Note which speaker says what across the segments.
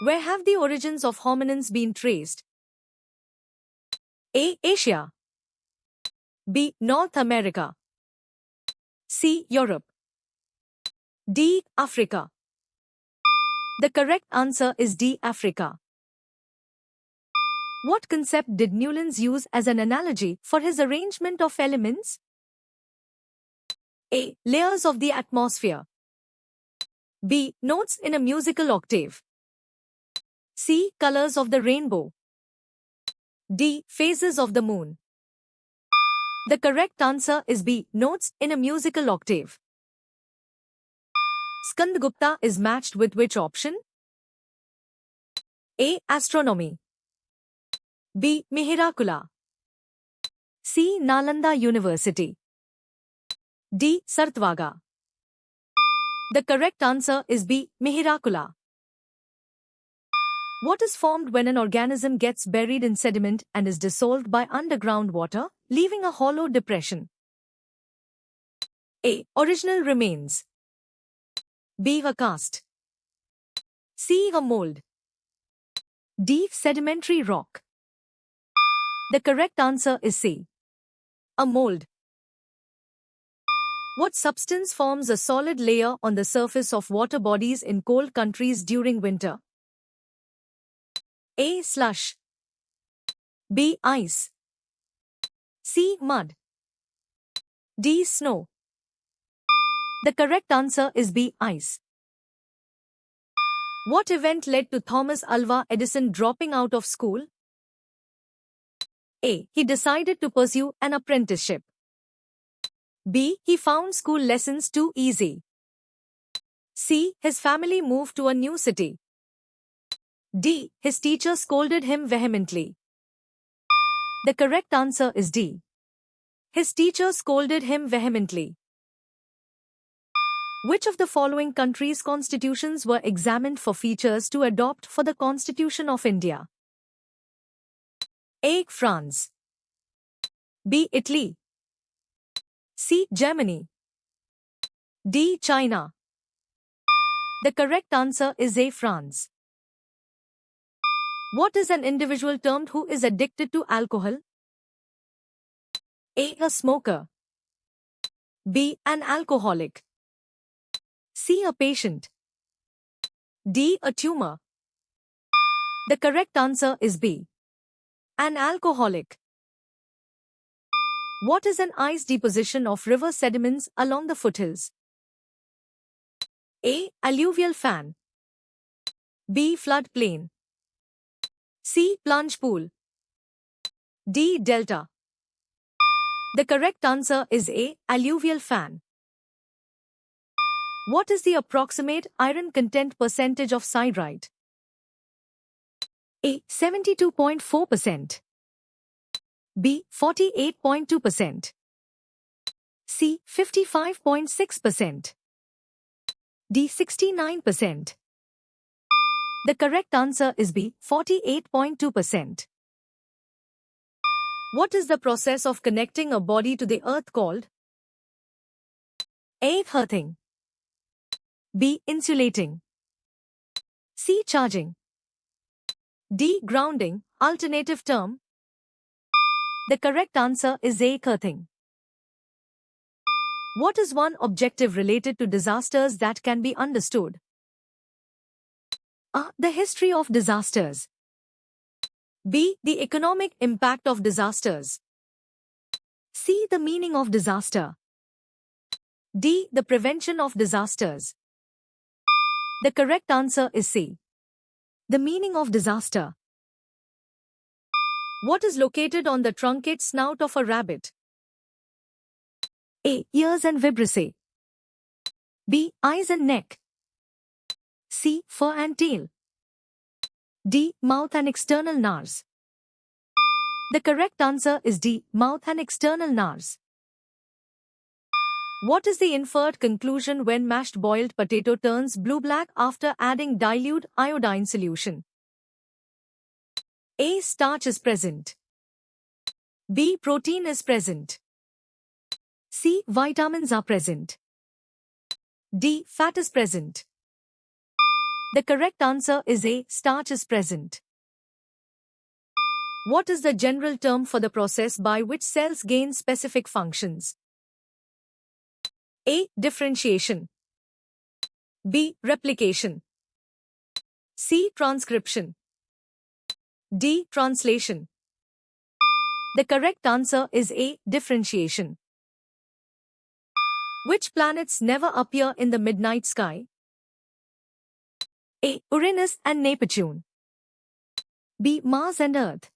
Speaker 1: Where have the origins of hominins been traced? A. Asia. B. North America. C. Europe. D. Africa. The correct answer is D. Africa. What concept did Newlands use as an analogy for his arrangement of elements? A. Layers of the atmosphere. B. Notes in a musical octave. C. Colors of the rainbow. D. Phases of the moon. The correct answer is B. Notes in a musical octave. Skandagupta is matched with which option? A. Astronomy. B. Mihirakula. C. Nalanda University. D. Sartwaga. The correct answer is B. Mihirakula. What is formed when an organism gets buried in sediment and is dissolved by underground water, leaving a hollow depression? A. Original remains. B. A cast. C. A mold. D. Sedimentary rock. The correct answer is C. A mold. What substance forms a solid layer on the surface of water bodies in cold countries during winter? A. Slush. B. Ice. C. Mud. D. Snow. The correct answer is B. Ice. What event led to Thomas Alva Edison dropping out of school? A. He decided to pursue an apprenticeship. B. He found school lessons too easy. C. His family moved to a new city. D. His teacher scolded him vehemently. The correct answer is D. His teacher scolded him vehemently. Which of the following countries' constitutions were examined for features to adopt for the Constitution of India? A. France. B. Italy. C. Germany. D. China. The correct answer is A. France. What is an individual termed who is addicted to alcohol? A. A smoker. B. An alcoholic. C. A patient. D. A tumor. The correct answer is B. An alcoholic. What is an ice deposition of river sediments along the foothills? A. Alluvial fan. B. Flood plain. C. Plunge pool. D. Delta. The correct answer is A. Alluvial fan. What is the approximate iron content percentage of siderite? A. 72.4%. B. 48.2%. C. 55.6%. D. 69%. The correct answer is B. 48.2%. What is the process of connecting a body to the earth called? A. Earthing. B. Insulating. C. Charging. D. Grounding, alternative term. The correct answer is A. Earthing. What is one objective related to disasters that can be understood? A. The history of disasters. B. The economic impact of disasters. C. The meaning of disaster. D. The prevention of disasters. The correct answer is C. The meaning of disaster. What is located on the truncate snout of a rabbit? A. Ears and vibrissae. B. Eyes and neck. C. Fur and tail. D. Mouth and external nares. The correct answer is D. Mouth and external nares. What is the inferred conclusion when mashed boiled potato turns blue-black after adding dilute iodine solution? A. Starch is present. B. Protein is present. C. Vitamins are present. D. Fat is present. The correct answer is A. Starch is present. What is the general term for the process by which cells gain specific functions? A. Differentiation. B. Replication. C. Transcription. D. Translation. The correct answer is A. Differentiation. Which planets never appear in the midnight sky? A. Uranus and Neptune. B. Mars and Earth.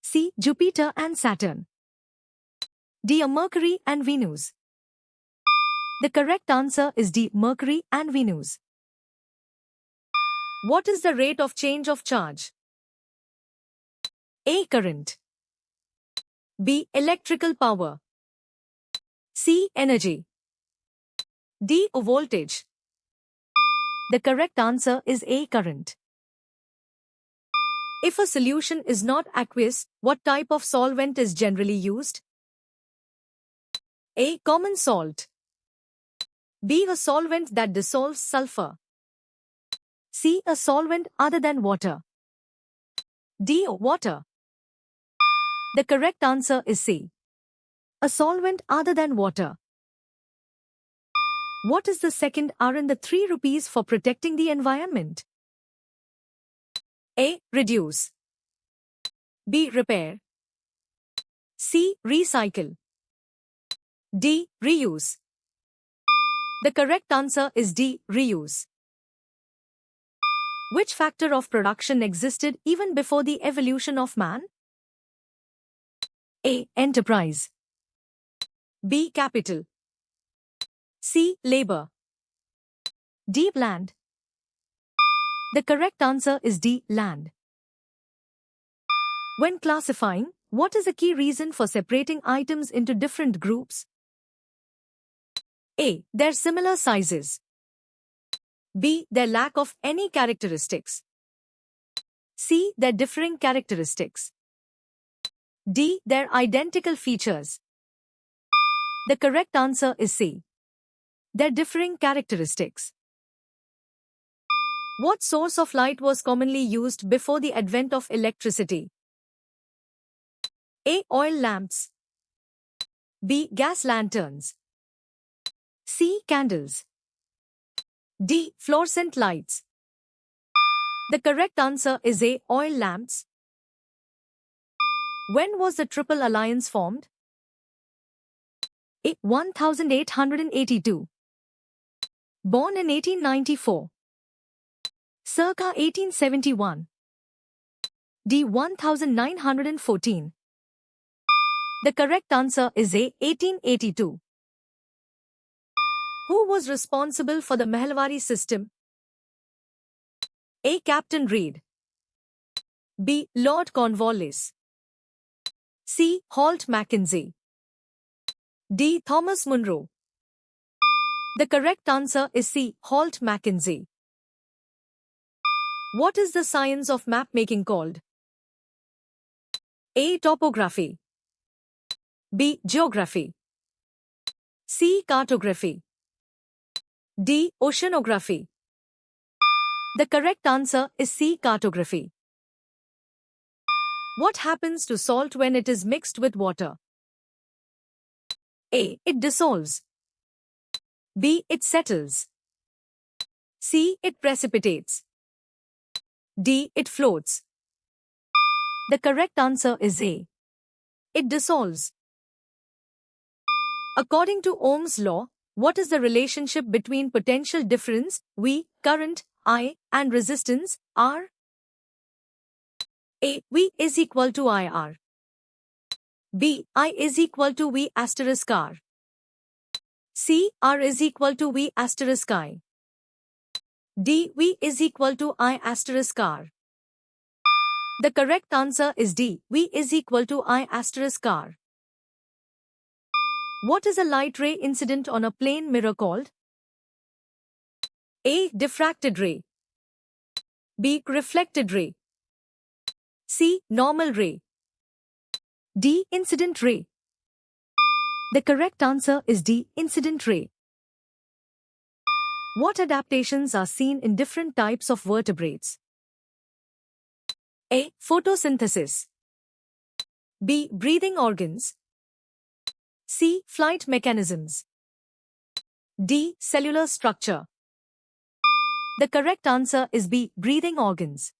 Speaker 1: C. Jupiter and Saturn. D. Mercury and Venus. The correct answer is D. Mercury and Venus. What is the rate of change of charge? A. Current. B. Electrical power. C. Energy. D. Voltage. The correct answer is A. Current. If a solution is not aqueous, what type of solvent is generally used? A. Common salt. B. A solvent that dissolves sulfur. C. A solvent other than water. D. Water. The correct answer is C. A solvent other than water. What is the second R in the 3 rupees for protecting the environment? A. Reduce. B. Repair. C. Recycle. D. Reuse. The correct answer is D. Reuse. Which factor of production existed even before the evolution of man? A. Enterprise. B. Capital. C. Labor. D. Land. The correct answer is D. Land. When classifying, what is the key reason for separating items into different groups? A. Their similar sizes. B. Their lack of any characteristics. C. Their differing characteristics. D. Their identical features. The correct answer is C. Their differing characteristics. What source of light was commonly used before the advent of electricity? A. Oil lamps. B. Gas lanterns. C. Candles. D. Fluorescent lights. The correct answer is A. Oil lamps. When was the Triple Alliance formed? A. 1882. Born in 1894. Circa 1871. D. 1914. The correct answer is A. 1882. Who was responsible for the Mahilwari system? A. Captain Reid. B. Lord Cornwallis. C. Halt Mackenzie. D. Thomas Munro. The correct answer is C. Halt Mackenzie. What is the science of map-making called? A. Topography. B. Geography. C. Cartography. D. Oceanography. The correct answer is C. Cartography. What happens to salt when it is mixed with water? A. It dissolves. B. It settles. C. It precipitates. D. It floats. The correct answer is A. It dissolves. According to Ohm's law, what is the relationship between potential difference, V, current, I, and resistance, R? A. V is equal to IR. B. I is equal to V asterisk R. C. R is equal to V asterisk I. D. V is equal to I asterisk R. The correct answer is D. V is equal to I asterisk R. What is a light ray incident on a plane mirror called? A. Diffracted ray. B. Reflected ray. C. Normal ray. D. Incident ray. The correct answer is D. Incident ray. What adaptations are seen in different types of vertebrates? A. Photosynthesis. B. Breathing organs. C. Flight mechanisms. D. Cellular structure. The correct answer is B. Breathing organs.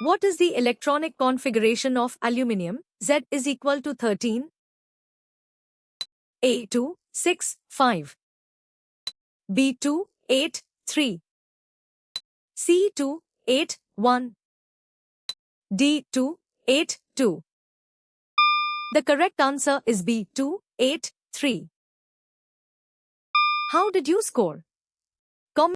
Speaker 1: What is the electronic configuration of aluminium? Z is equal to 13. A. 2, 6, 5. B. 2, 8, 3. C. 2, 8, 1. D. 2, 8, 2. The correct answer is B. 2, 8, 3. How did you score?